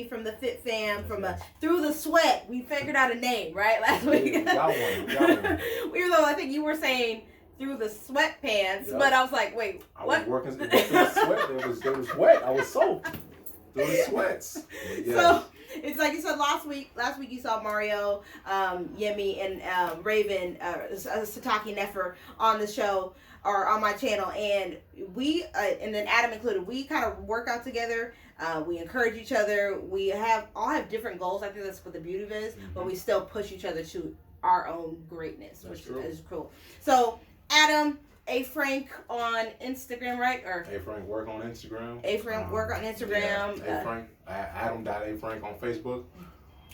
Yemi from the Fit Fam, from Through the Sweat. We figured out a name, right? Last week. We got one. Even though I think you were saying Through the Sweatpants, but I was like, wait, what? I was working through the sweat. It was wet. I was soaked through the sweats. Yeah. So it's like you said last week you saw Mario, Yemi, and Raven, Sataki Nefer on the show or on my channel, and we and then Adam included, we kind of work out together. We encourage each other. We all have different goals. I think that's what the beauty of it is, but we still push each other to our own greatness, which is cool. So Adam, A. Frank on Instagram, right? Or A. Frank work on Instagram. A. Frank work on Instagram. Yeah, A. Frank, Adam.A. Frank on Facebook,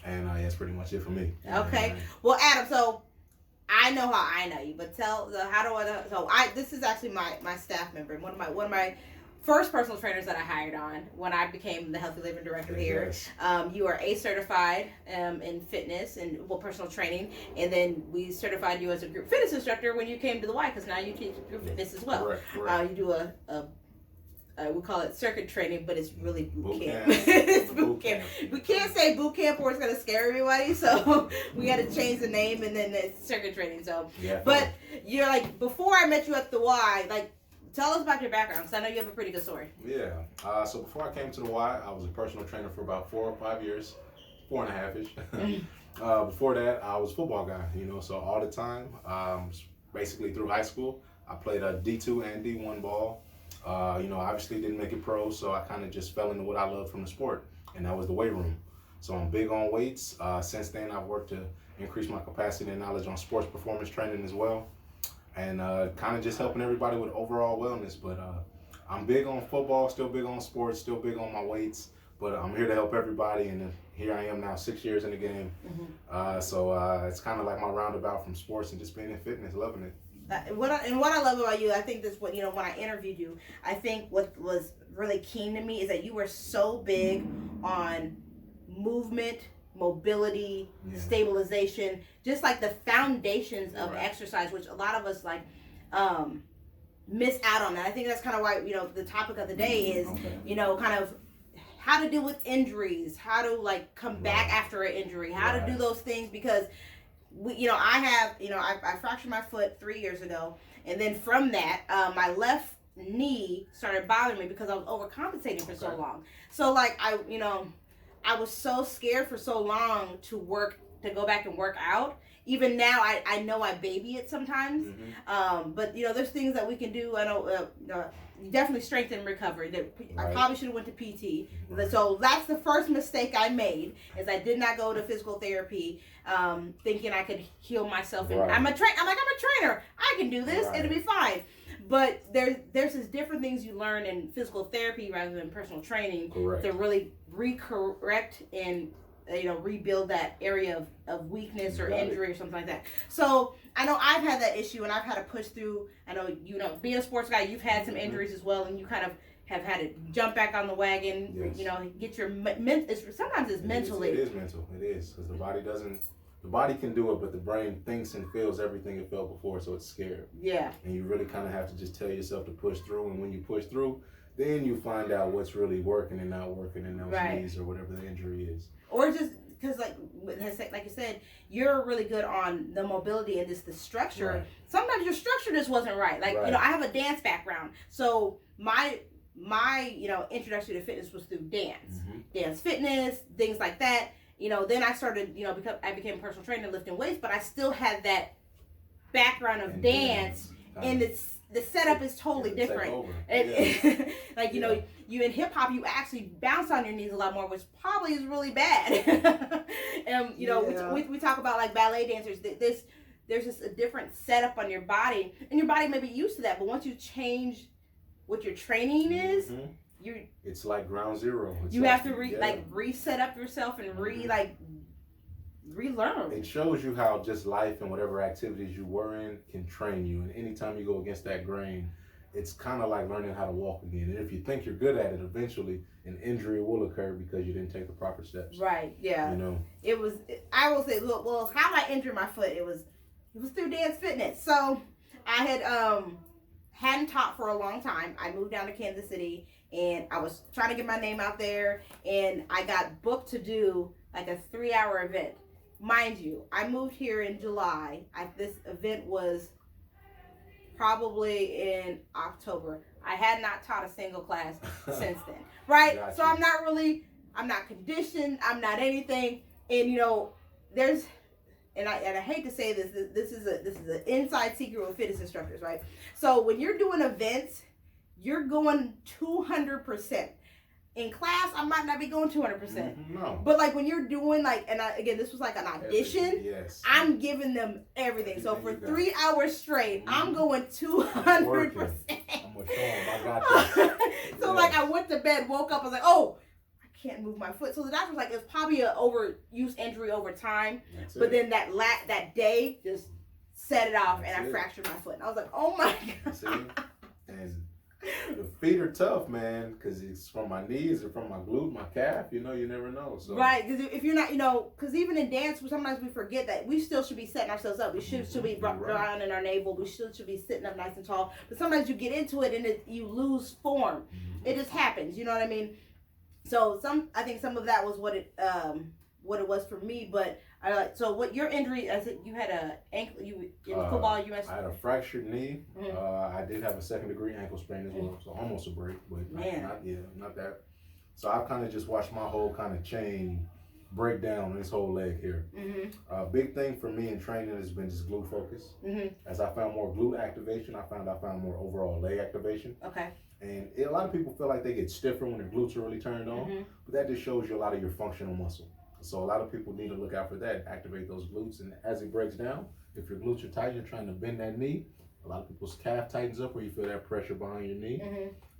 and that's pretty much it for me. Okay. Well, Adam, so I know how I know you, but this is actually my staff member, one of my first personal trainers that I hired on when I became the Healthy Living Director here. Yes. You are A certified in fitness and personal training, and then we certified you as a group fitness instructor when you came to the Y, because now you teach group fitness as well. Correct. You do we call it circuit training, but it's really boot camp. Camp. It's boot camp. We can't say boot camp or it's going to scare everybody, so we got to change the name, and then it's circuit training. So, yeah, but you're like, before I met you at the Y, like, tell us about your background, because I know you have a pretty good story. Yeah. So before I came to the Y, I was a personal trainer for about 4 or 5 years, 4.5-ish. Before that, I was a football guy, so all the time, basically through high school, I played a D2 and D1 ball. Obviously didn't make it pro, so I kind of just fell into what I loved from the sport, and that was the weight room. So I'm big on weights. Since then, I've worked to increase my capacity and knowledge on sports performance training as well, and kind of just helping everybody with overall wellness. But I'm big on football, still big on sports, still big on my weights, but I'm here to help everybody, and here I am now 6 years in the game. So it's kind of like my roundabout from sports and just being in fitness, loving it. What I love about you, I think this when I interviewed you, I think what was really keen to me is that you were so big on movement, mobility, stabilization, just like the foundations of exercise, which a lot of us miss out on that. I think that's kind of why the topic of the day is kind of how to deal with injuries, how to come back after an injury, how to do those things, because I fractured my foot 3 years ago, and then from that, my left knee started bothering me because I was overcompensating for so long. So I was so scared for so long to go back and work out. Even now, I know I baby it sometimes, but there's things that we can do. I know definitely strength and recovery. I probably should have went to PT. So that's the first mistake I made, is I did not go to physical therapy, thinking I could heal myself. And I'm a trainer. I can do this. It'll be fine. But there's just different things you learn in physical therapy rather than personal training to really recorrect and rebuild that area of weakness or injury or something like that. So I know I've had that issue, and I've had to push through. I know being a sports guy, you've had some injuries as well, and you kind of have had to jump back on the wagon. Get your sometimes it's mentally. It is mental. It is, because the body can do it, but the brain thinks and feels everything it felt before, so it's scared. Yeah. And you really kind of have to just tell yourself to push through, and when you push through, then you find out what's really working and not working in those knees or whatever the injury is. Or just because, like you said, you're really good on the mobility and just the structure. Sometimes your structure just wasn't right. I have a dance background, so my introduction to fitness was through dance, dance fitness, things like that. Then I started, I became a personal trainer lifting weights, but I still had that background of dance, and the setup is totally different. You in hip hop, you actually bounce on your knees a lot more, which probably is really bad. And we talk about like ballet dancers. There's just a different setup on your body, and your body may be used to that. But once you change what your training is, it's like ground zero. You have to reset up yourself and relearn. It shows you how just life and whatever activities you were in can train you. And anytime you go against that grain, it's kind of like learning how to walk again. And if you think you're good at it, eventually an injury will occur because you didn't take the proper steps. Right. Yeah. I will say, well, how I injured my foot, it was through dance fitness. So I had hadn't taught for a long time. I moved down to Kansas City, and I was trying to get my name out there, and I got booked to do like a 3-hour event. Mind you, I moved here in July. This event was probably in October. I had not taught a single class since then, right? Gotcha. So I'm not conditioned, I'm not anything, and there's, and I hate to say this, this is an inside secret with fitness instructors, right? So when you're doing events, you're going 200%. In class, I might not be going 200%. No. But like when you're doing again, this was like an audition. Yes. I'm giving them everything. So for 3 hours straight, I'm going 200%. I'm gonna show them. I got this. So like I went to bed, woke up, I was like, oh, I can't move my foot. So the doctor was like, it's probably an overuse injury over time. But then that day just set it off, and I fractured my foot. And I was like, oh my God. See? And the feet are tough, man, because it's from my knees or from my glute, my calf. You never know. So. Right, because if you're not, because even in dance, sometimes we forget that we still should be setting ourselves up. We should be drawing in our navel. We should be sitting up nice and tall. But sometimes you get into it and you lose form. It just happens. You know what I mean? So I think some of that was what it was for me. But so what your injury? I said you had a ankle. You in football. You mentioned I had a fractured knee. I did have a 2nd-degree ankle sprain as well, so almost a break, but not that. So I've kind of just watched my whole kind of chain break down on this whole leg here. Big thing for me in training has been just glute focus. As I found more glute activation, I found more overall leg activation. Okay. And a lot of people feel like they get stiffer when their glutes are really turned on, but that just shows you a lot of your functional muscle. So a lot of people need to look out for that, activate those glutes, and as it breaks down, if your glutes are tight, you're trying to bend that knee, a lot of people's calf tightens up where you feel that pressure behind your knee.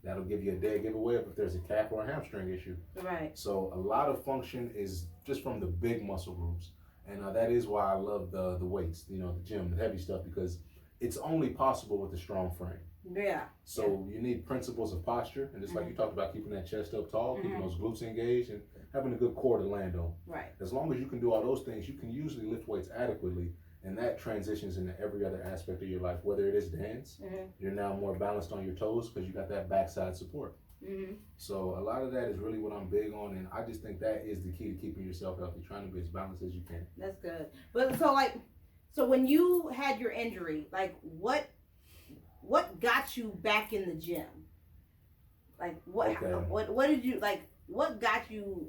That'll give you a dead giveaway if there's a calf or a hamstring issue. Right. So a lot of function is just from the big muscle groups, and that is why I love the weights, the gym, the heavy stuff, because it's only possible with a strong frame. Yeah. So you need principles of posture, and just like you talked about, keeping that chest up tall, keeping those glutes engaged, and having a good core to land on. Right. As long as you can do all those things, you can usually lift weights adequately, and that transitions into every other aspect of your life. Whether it is dance, you're now more balanced on your toes because you got that backside support. So a lot of that is really what I'm big on, and I just think that is the key to keeping yourself healthy, trying to be as balanced as you can. That's good. But so when you had your injury, like what got you back in the gym? Like what did you like? What got you,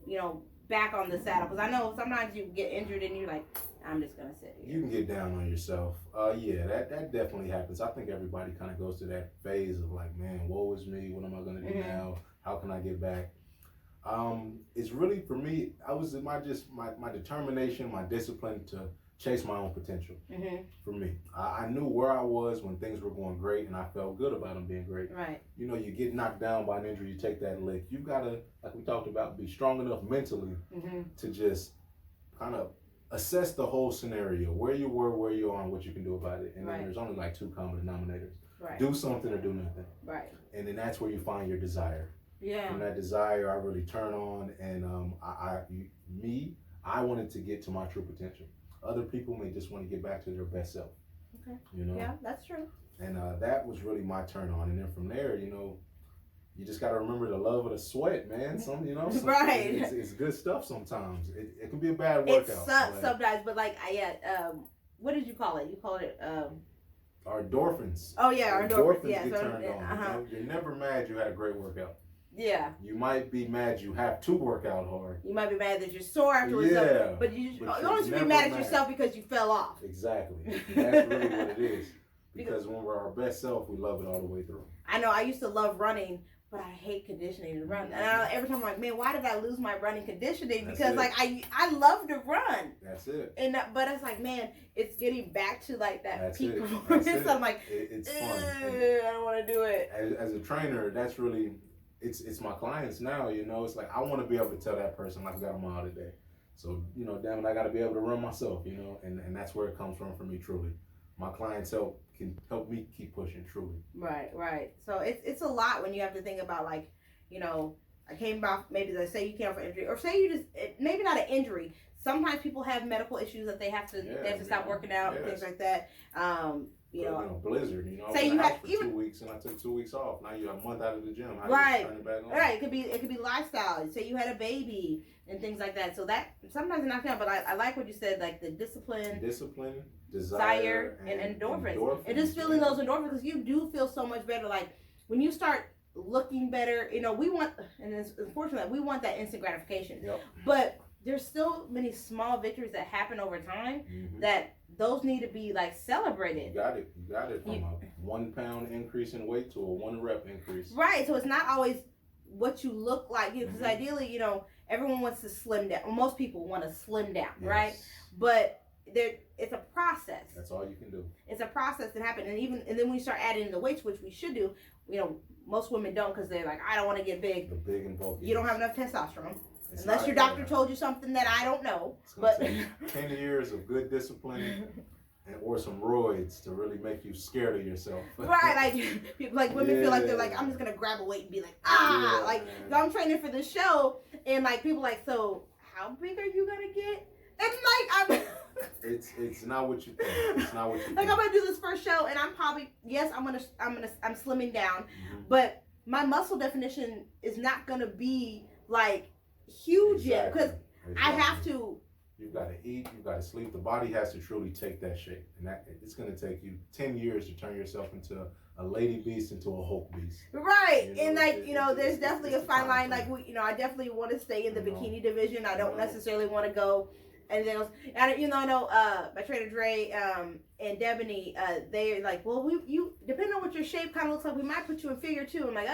back on the saddle? Because I know sometimes you get injured and you're like, I'm just gonna sit here. You can get down on yourself. Yeah, that definitely happens. I think everybody kind of goes through that phase of like, man, woe is me. What am I gonna do now? How can I get back? It's really for me. I was in my determination, my discipline to chase my own potential. For me, I knew where I was when things were going great, and I felt good about them being great. Right. You get knocked down by an injury, you take that lick. You gotta, like we talked about, be strong enough mentally to just kind of assess the whole scenario, where you were, where you are, and what you can do about it. And then there's only like 2 common denominators. Right. Do something or do nothing. Right. And then that's where you find your desire. Yeah. From that desire, I really turn on, and I wanted to get to my true potential. Other people may just want to get back to their best self. Okay. Yeah, that's true. And that was really my turn on. And then from there, you just got to remember the love of the sweat, man. Right. It's good stuff sometimes. It can be a bad workout. It sucks sometimes, but what did you call it? You called it our endorphins. Oh yeah, our endorphins. Get turned on. You're never mad you had a great workout. Yeah. You might be mad you have to work out hard. You might be mad that you're sore afterwards. Yeah. But you don't should be mad at yourself because you fell off. Exactly. That's really what it is. Because when we're our best self, we love it all the way through. I know. I used to love running, but I hate conditioning to run. And every time I'm like, man, why did I lose my running conditioning? Because I love to run. That's it. But it's like, man, it's getting back to like that peak performance. I'm like, it's fun. I don't want to do it. As a trainer, that's really. It's my clients now, it's like I want to be able to tell that person like I got a mile today. So, damn it, I got to be able to run myself, and that's where it comes from for me, truly. My clients can help me keep pushing, truly. Right. So it's a lot when you have to think about I came back, maybe they say you came off an injury, or say you just, maybe not an injury, sometimes people have medical issues that they have to stop working out and things like that. You know, in a blizzard, you know, say you had for 2 weeks and I took 2 weeks off. Now you're a month out of the gym. Right. Turn it back on? Right. It could be lifestyle. Say you had a baby and things like that. So that sometimes it's not down, but I like what you said, like the discipline, desire, and endorphins. And just feeling those endorphins, because you do feel so much better. Like when you start looking better, you know, we want, and it's unfortunate, we want that instant gratification. Yep. But there's still many small victories that happen over time that those need to be like celebrated. You got it from a 1 pound increase in weight to a 1 rep increase. Right. So it's not always what you look like, because ideally, you know, everyone wants to slim down. Well, most people want to slim down, right? But it's a process. That's all you can do. It's a process that happens, and then when you start adding in the weights, which we should do, you know, most women don't, because they're like, I don't want to get big. The big and bulky. You don't have enough testosterone. Unless your doctor told you something that I don't know. But take 10 years of good discipline or some roids to really make you scared of yourself. Right, like women feel like they're like, I'm just gonna grab a weight and be like, so I'm training for the show, and like people like, so how big are you gonna get? And like it's not what you think. It's not what you think. Like I'm gonna do this first show, and I'm probably I'm slimming down, but my muscle definition is not gonna be like huge yet, because I have to. You've got to eat, you've got to sleep. The body has to truly take that shape, and that it's going to take you 10 years to turn yourself into a lady beast, into a Hulk beast. Right, and like there's definitely a fine line. Like I definitely want to stay in the bikini division. I don't necessarily want to go anything else. And I know my trainer Dre and Debony, they're like, well, you depending on what your shape kind of looks like, we might put you in figure 2. I'm like,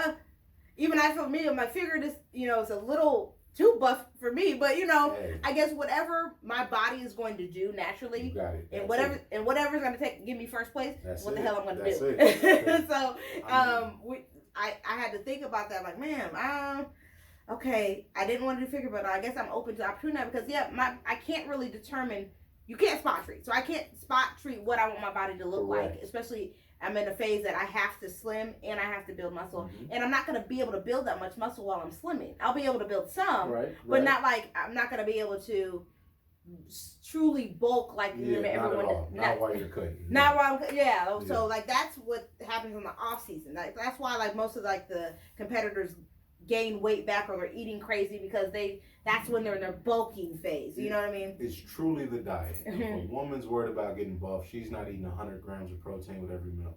even I for me, my figure just is a little too buff for me, but I guess whatever my body is going to do naturally, and whatever's going to give me first place, the hell I'm going to do. So I had to think about that. Like, man, okay, I didn't want to do figure, but I guess I'm open to opportunity now, because I can't really determine. You can't spot treat, so I can't spot treat what I want my body to look like, especially. I'm in a phase that I have to slim and I have to build muscle, and I'm not going to be able to build that much muscle while I'm slimming. I'll be able to build some, but not like I'm not going to be able to truly bulk like everyone. Not while you're cutting. Not while I'm So like that's what happens in the off season. Like that's why like most of like the competitors gain weight back, or they're eating crazy, because that's when they're in their bulking phase. You know what I mean? It's truly the diet. If a woman's worried about getting buff, she's not eating 100 grams of protein with every meal.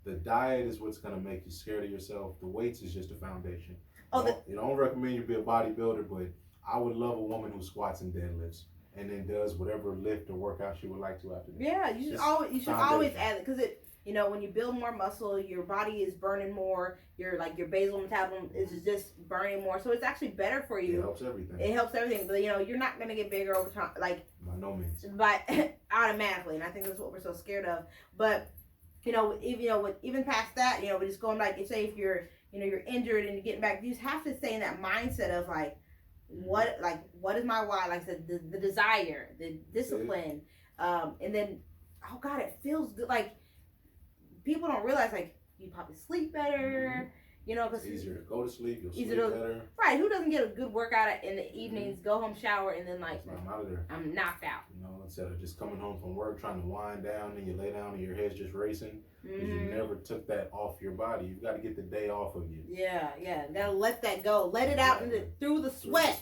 The diet is what's going to make you scared of yourself. The weights is just a foundation. You don't recommend you be a bodybuilder, but I would love a woman who squats and deadlifts and then does whatever lift or workout she would like to after that. Yeah, you should always add it, because when you build more muscle, your body is burning more. Your basal metabolism is just burning more, so it's actually better for you. It helps everything. But you're not gonna get bigger over time, like by no means. But automatically, and I think that's what we're so scared of. But even past that, we're just going back. Say if you're injured and you're getting back, you just have to stay in that mindset of what is my why? Like I said, the desire, the discipline, and then it feels good. Like people don't realize you probably sleep better, because it's easier to go to sleep. You'll sleep better. Right? Who doesn't get a good workout in the evenings? Go home, shower, and then I'm out of there. I'm knocked out. Instead of just coming home from work trying to wind down, and you lay down and your head's just racing, because you never took that off your body. You've got to get the day off of you. Yeah. Gotta let that go. Let it out through the sweat.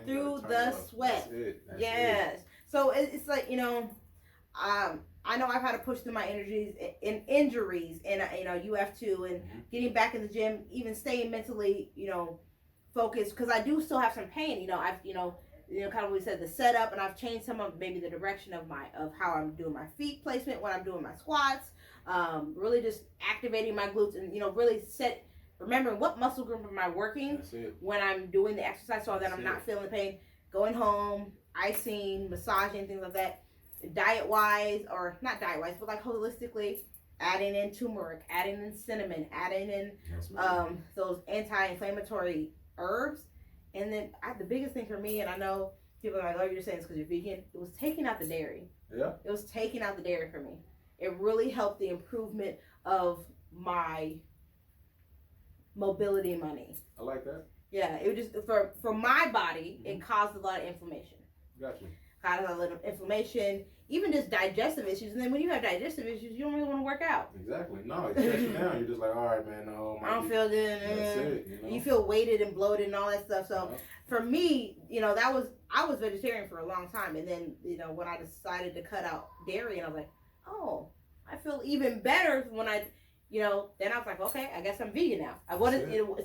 Through the sweat. That's it. Yes. So it's like I know I've had to push through my injuries, and you have to, and getting back in the gym, even staying mentally, focused, because I do still have some pain. I've kind of what we said, the setup, and I've changed some of maybe the direction of how I'm doing my feet placement when I'm doing my squats. Really just activating my glutes, and really remembering what muscle group am I working when I'm doing the exercise, so that I'm not feeling the pain. Going home, icing, massaging, things like that. Diet wise, or not diet wise, but holistically, adding in turmeric, adding in cinnamon, adding in those anti-inflammatory herbs. And then the biggest thing for me, and I know people are like, oh, you're saying it's because you're vegan, it was taking out the dairy. Yeah. It was taking out the dairy for me. It really helped the improvement of my mobility money. I like that. Yeah, it was just for my body, it caused a lot of inflammation. Gotcha. causes a little inflammation, even just digestive issues. And then when you have digestive issues, you don't really want to work out. Exactly. No, it shuts you down. You're just like, all right, man. No, I don't feel good. That's it. You feel weighted and bloated and all that stuff. So for me, I was vegetarian for a long time, and then when I decided to cut out dairy, and I was like, oh, I feel even better when I, then I was like, okay, I guess I'm vegan now.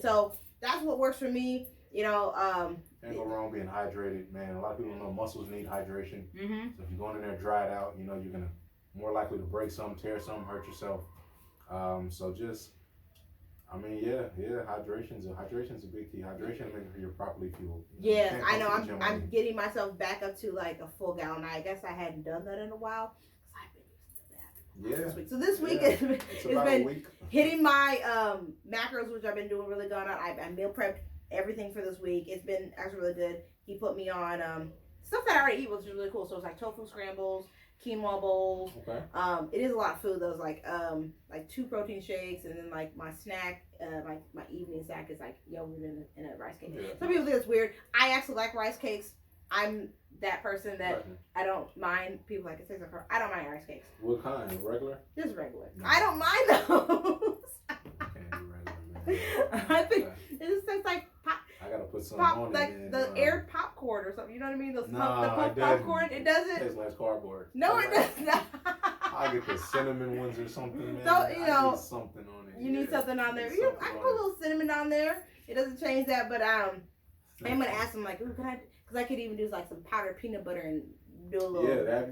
So that's what works for me. Can't go wrong being hydrated, man. A lot of people know muscles need hydration. Mm-hmm. So if you're going in there dried out, you're gonna more likely to break something, tear something, hurt yourself. So just, hydration's a big key. Hydration and making sure you're properly fueled. Yeah, I know. I'm getting myself back up to like a full gallon. I guess I hadn't done that in a while because I've been using the bathroom this week. So this week it's been hitting my macros, which I've been doing really good on. I meal prepped everything for this week. It's been actually really good. He put me on stuff that I already eat, which is really cool. So it's like tofu scrambles, quinoa bowls. Okay. It is a lot of food. Those like 2 protein shakes, and then like my snack, my evening snack is like yogurt and a rice cake. Yeah. Some people think it's weird. I actually like rice cakes. I'm that person that I don't mind. People like it tastes like I don't mind rice cakes. What kind? Regular? Just regular. No. I don't mind those. Can't do regular, man. I think it just tastes like pop. I gotta put something on like it. The aired popcorn or something. You know what I mean? Those the popcorn. It doesn't. It tastes like cardboard. No, it does not. I get the cinnamon ones or something, man. So I need something on it. You need something on there. I can put a little cinnamon on there. It doesn't change that, but I'm gonna ask him like, ooh, can I? Because I could even do like some powdered peanut butter and do a little. Yeah,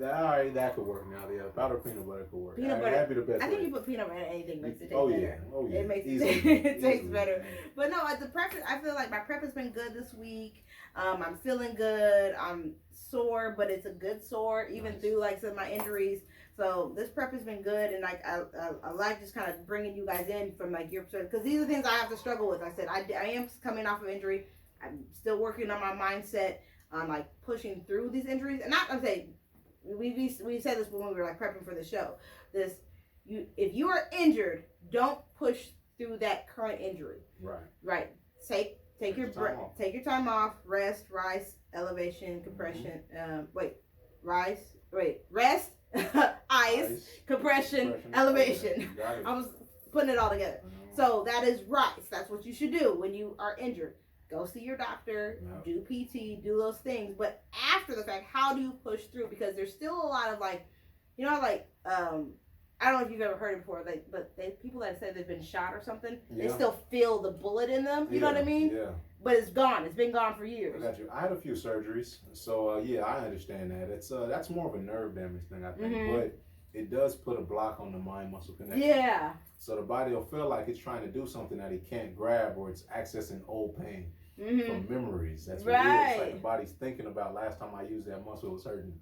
that could work now. Yeah, powdered peanut butter could work. Peanut butter. That'd be the best. I think you put peanut butter in anything makes it taste better. Oh yeah. It makes it taste better. But no, the prep. I feel like my prep has been good this week. I'm feeling good. I'm sore, but it's a good sore, even through like some of my injuries. So this prep has been good, and like I like just kind of bringing you guys in from like your perspective, because these are things I have to struggle with. I said I am coming off of injury. I'm still working on my mindset on like pushing through these injuries, and I'm saying we said this when we were like prepping for the show. If you are injured, don't push through that current injury. Right. Take your time off. Rest, rise, elevation, compression. Rest, ice, compression, elevation. I was putting it all together. So that is rise. That's what you should do when you are injured. Go see your doctor, do PT, do those things. But after the fact, how do you push through? Because there's still a lot of like, I don't know if you've ever heard it before, people that said they've been shot or something, they still feel the bullet in them. You know what I mean? Yeah. But it's gone. It's been gone for years. I got you. I had a few surgeries, so I understand that. It's that's more of a nerve damage thing, I think. But it does put a block on the mind-muscle connection. Yeah. So the body will feel like it's trying to do something that it can't grab, or it's accessing old pain from memories. That's what it is. It's like the body's thinking about last time I used that muscle, it was hurting.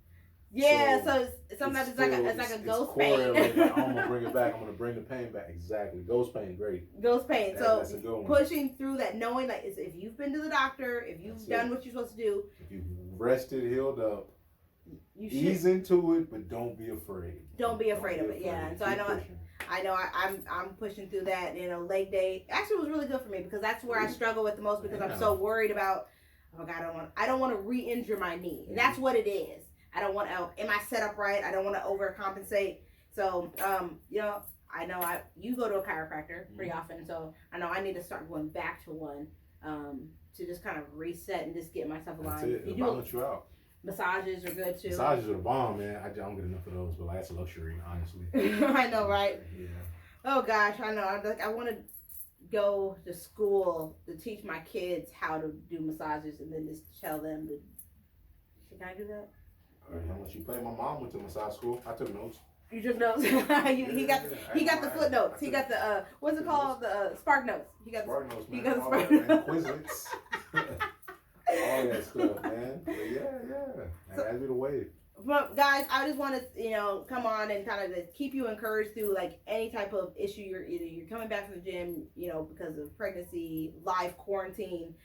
Yeah, so sometimes it's like a ghost pain. I'm gonna bring it back. I'm gonna bring the pain back. Exactly, ghost pain, great. Ghost pain. That's a good one. Pushing through that, knowing that if you've been to the doctor, if you've done what you're supposed to do, if you've rested, healed up, you ease into it, but don't be afraid. Don't be afraid of it. Yeah, and so I know I'm pushing through that. Leg day actually was really good for me because that's where I struggle with the most because I'm so worried about. Oh God, I don't want to re-injure my knee. And that's what it is. I don't want to. Am I set up right? I don't want to overcompensate. So, I know you go to a chiropractor pretty often, so I know I need to start going back to one to just kind of reset and just get myself aligned. That's it. It'll balance you out. Massages are good too. Massages are the bomb, man. I don't get enough of those, but that's a luxury, honestly. I know, right? Yeah. Oh gosh, I know. I want to go to school to teach my kids how to do massages, and then just tell them to. Can I do that? All right, how much you pay? My mom went to massage school. I took notes. You took notes. He got the footnotes. He got the what's it called? The spark notes. He got spark notes, man. He got the spark notes. Quizlets. All that stuff, man. But yeah. That'd be the way. But guys, I just want to come on and kind of keep you encouraged through like any type of issue you're coming back from the gym, because of pregnancy, life, quarantine,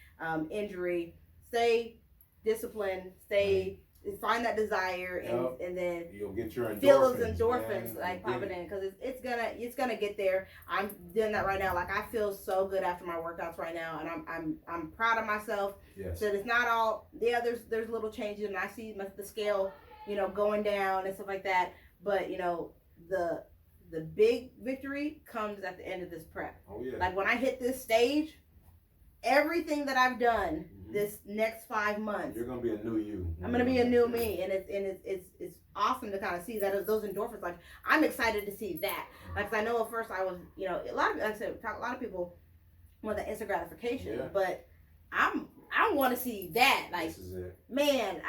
injury. Stay disciplined. Stay find that desire, and then you'll get your endorphins, feel those endorphins, man. like popping in, because it's gonna get there. I'm doing that right now. Like, I feel so good after my workouts right now, and I'm proud of myself. Yes. So it's not all. Yeah, there's little changes, and I see the scale, going down and stuff like that. But the big victory comes at the end of this prep. Oh yeah. Like, when I hit this stage, everything that I've done this next 5 months, you're gonna be a new you. I'm gonna be a new me, and it's awesome to kind of see that those endorphins. Like, I'm excited to see that. Like, 'cause I know at first I was, a lot of, like I said, a lot of people want the instant gratification, but I want to see that. Like, this is it. Man,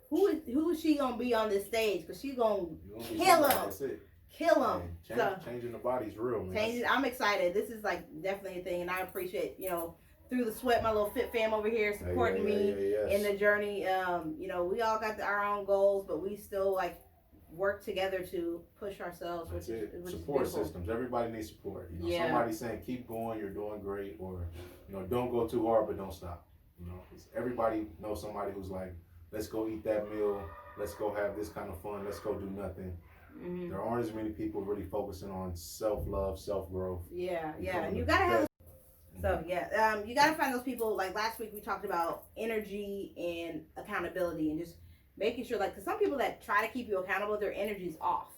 who is she gonna be on this stage? Because she's gonna kill him. That's it. Kill them. Changing the body's real, man. I'm excited. This is like definitely a thing, and I appreciate through the sweat, my little fit fam over here supporting me in the journey. We all got our own goals, but we still like work together to push ourselves. Which is support systems. Everybody needs support. Somebody saying keep going, you're doing great, or don't go too hard, but don't stop. Everybody knows somebody who's like, let's go eat that meal, let's go have this kind of fun, let's go do nothing. Mm-hmm. There aren't as many people really focusing on self-love, self-growth. Yeah, and you gotta have. So you gotta find those people. Like last week, we talked about energy and accountability, and just making sure, like, because some people that try to keep you accountable, their energy's off.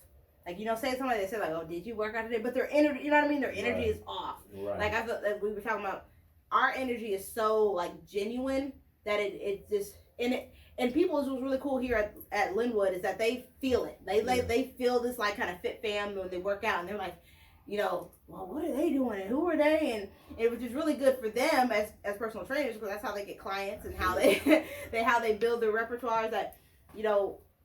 Like, say somebody that said like, "Oh, did you work out today?" But their energy, you know what I mean? Their energy is off. Right. Like I felt like we were talking about, our energy is so like genuine that it just And people, what's really cool here at Linwood is that they feel it. They feel this like kind of fit fam when they work out, and they're like, well, what are they doing and who are they? And it was just really good for them as personal trainers, because that's how they get clients and how they build their repertoires. That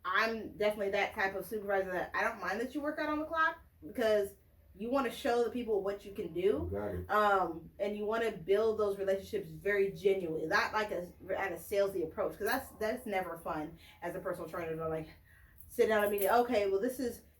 I'm definitely that type of supervisor that I don't mind that you work out on the clock, because you want to show the people what you can do. And you want to build those relationships very genuinely, not like at a salesy approach, because that's never fun as a personal trainer to like sit down and be okay, well,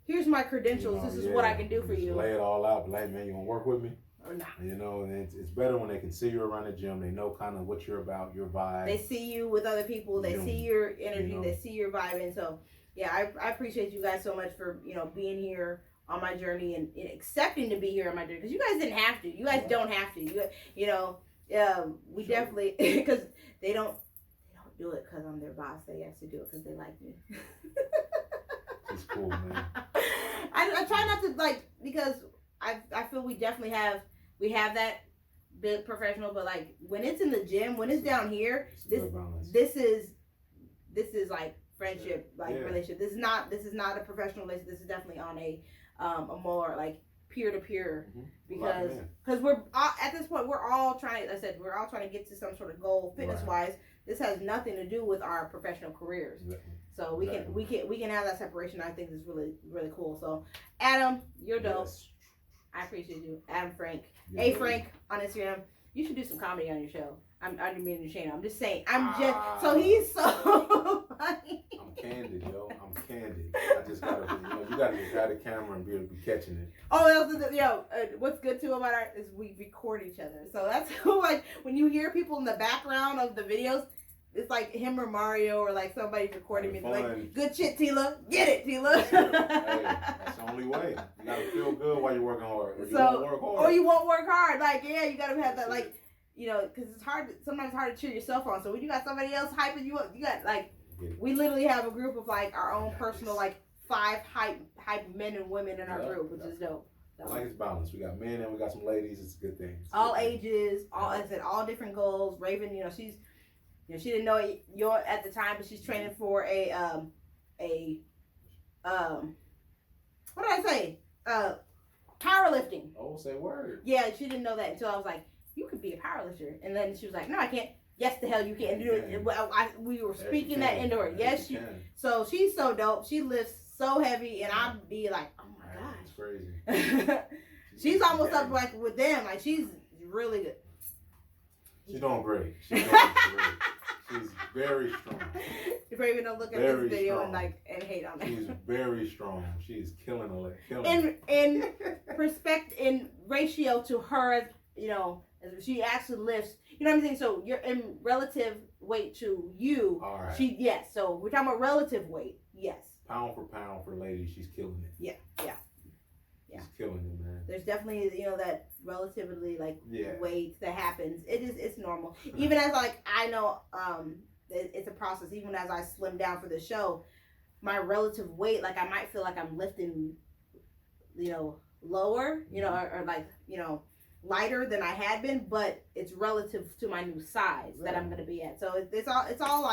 here's my credentials, this is what I can do for you. Lay it all out, but like, man, you want to work with me? Or not. And it's better when they can see you around the gym. They know kind of what you're about, your vibe. They see you with other people. They see your energy. They see your vibe. And so, I appreciate you guys so much for being here on my journey and accepting to be here on my journey, because you guys didn't have to. You guys don't have to. We definitely, because they don't do it because I'm their boss. They actually do it because they like me. It's cool, man. I try not to because I feel we definitely have that big professional, but like when it's in the gym, when it's down here, this is like friendship, relationship. This is not a professional relationship. This is definitely on a more like peer-to-peer, because we're at this point, we're all trying to get to some sort of goal fitness-wise. This has nothing to do with our professional careers. So we can have that separation. I think is really, really cool. So Adam, you're dope. Yes. I appreciate you. Adam Frank. Frank on Instagram. You should do some comedy on your show. I didn't mean to shame. I'm just saying. So he's so funny. I'm candid, yo. I'm candid. I just gotta be, you gotta get out of the camera and be able to be catching it. Oh, what's good too about our is we record each other. So that's like when you hear people in the background of the videos, it's like him or Mario or like somebody recording me. Like, good shit, Tila. Get it, Tila. Hey, that's the only way. You gotta feel good while you're working hard. Or you won't work hard. Like, you gotta have that, like, because it's sometimes hard to cheer yourself on. So when you got somebody else hyping you up, you got we literally have a group of like our own personal 5 hype men and women in our group, which is dope. I like it's balanced. We got men and we got some ladies. It's a good thing. All ages, all different goals. Raven, she's. She didn't know it at the time, but she's training for a what did I say? Powerlifting. Oh, say word. Yeah, she didn't know that until I was like, you could be a powerlifter. And then she was like, no, I can't. Yes, the hell you can. Do it. We were speaking that into her. Yes, she can. So she's so dope. She lifts so heavy, and I'd be like, oh my gosh. It's crazy. She's almost up like with them. Like, she's really good. She's doing great. She's very strong. You're probably gonna look at this video and hate on it. She's very strong. She's killing it. In perspective, in ratio to her, as she actually lifts. You know what I'm saying? So you're in relative weight to you. All right. Yes. So we're talking about relative weight. Yes. Pound for pound for ladies, she's killing it. Yeah. She's killing it, man. There's definitely, that relatively Yeah. weight that happens. It's normal. Even as I know it's a process. Even as I slim down for the show, my relative weight, I might feel like I'm lifting, lower, or lighter than I had been, but it's relative to my new size that I'm gonna be at. So it's all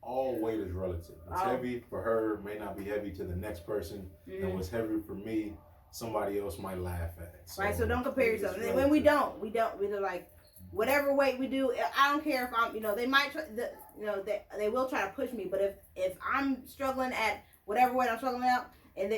all weight is relative. What's heavy for her may not be heavy to the next person, and what's heavy for me, somebody else might laugh at it. So, right. So don't compare yourself. And when we're whatever weight we do. I don't care if I'm, they might try, they will try to push me. But if I'm struggling at whatever weight I'm struggling at, and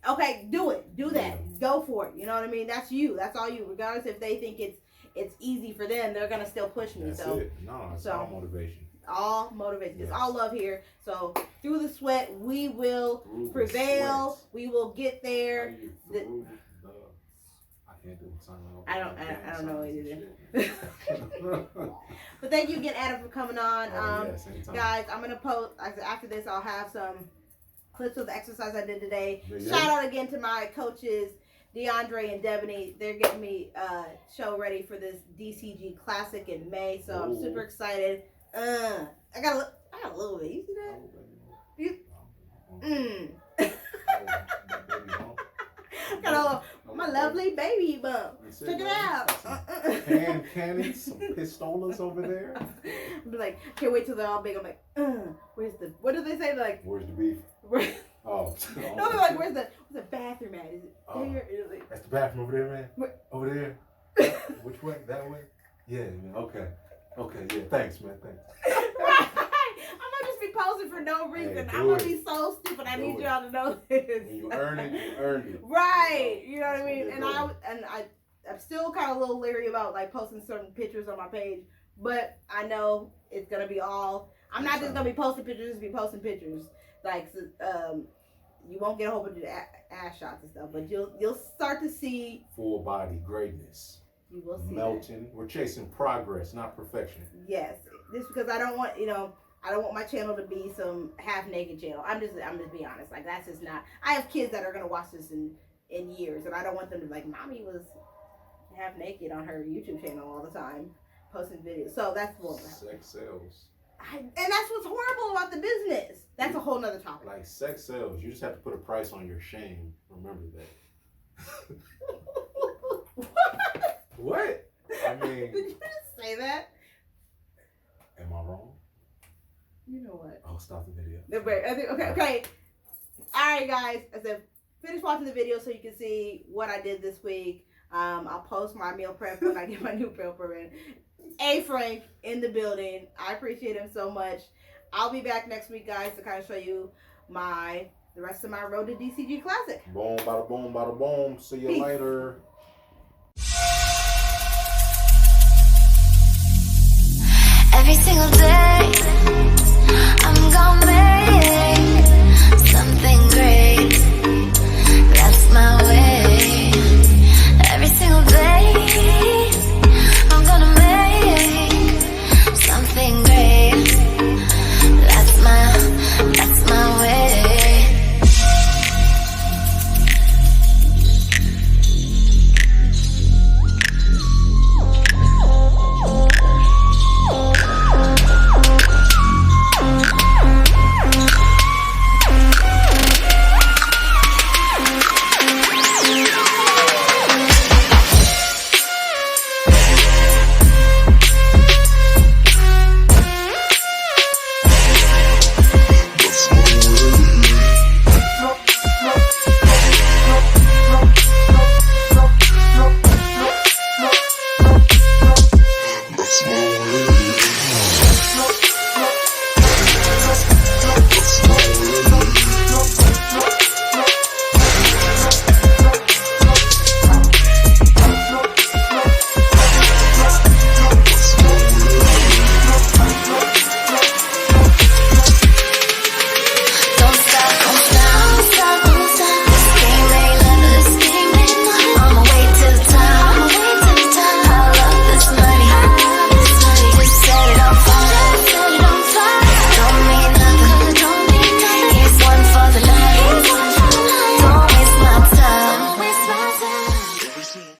okay, do that, go for it. You know what I mean? That's you. That's all you. Regardless if they think it's easy for them, they're gonna still push me. That's it. No, it's all motivation. All motivation. Yes. It's all love here. So through the sweat, we will prevail. We will get there. I can't do it. I don't know either. But thank you again, Adam, for coming on. Guys, I'm gonna post after this. I'll have some clips of the exercise I did today. Shout out again to my coaches, DeAndre and Debony. They're getting me show ready for this DCG Classic in May. So I'm super excited. I got a little bit. You see that? Got my lovely baby bump. Check it out. Cannons, some pistolas over there. I'm like, can't wait till they're all big. I'm like, what do they say? Where's the beef? No, they're like, where's the bathroom at? Is it there? That's the bathroom over there, man. Over there. Which way? That way? Yeah, man. Okay, yeah. Thanks, man. Thanks. Right. I'm gonna just be posing for no reason. I'm gonna be so stupid. I need y'all to know this. When you earn it, you earned it. Right. You know what I mean? And I'm still kind of a little leery about posting certain pictures on my page, but I know it's gonna be all. I'm not just gonna be posting pictures. Just be posting pictures. You won't get a whole bunch of ass shots and stuff, but you'll start to see full body greatness. You will see melting. That. We're chasing progress, not perfection. Yes, just because I don't want I don't want my channel to be some half naked channel. I'm just being honest. That's just not. I have kids that are gonna watch this in years, and I don't want them to be like, mommy was half naked on her YouTube channel all the time, posting videos. So that's what. Sex sells. And that's what's horrible about the business. That's a whole nother topic. Sex sells. You just have to put a price on your shame. Remember that. What? I mean. Did you just say that? Am I wrong? You know what? I'll stop the video. Okay. All right, guys. I said, finish watching the video so you can see what I did this week. I'll post my meal prep when I get my new meal prep in. A. Frank in the building. I appreciate him so much. I'll be back next week, guys, to kind of show you the rest of my road to DCG Classic. Boom, bada boom, bada boom. See you later. Every single day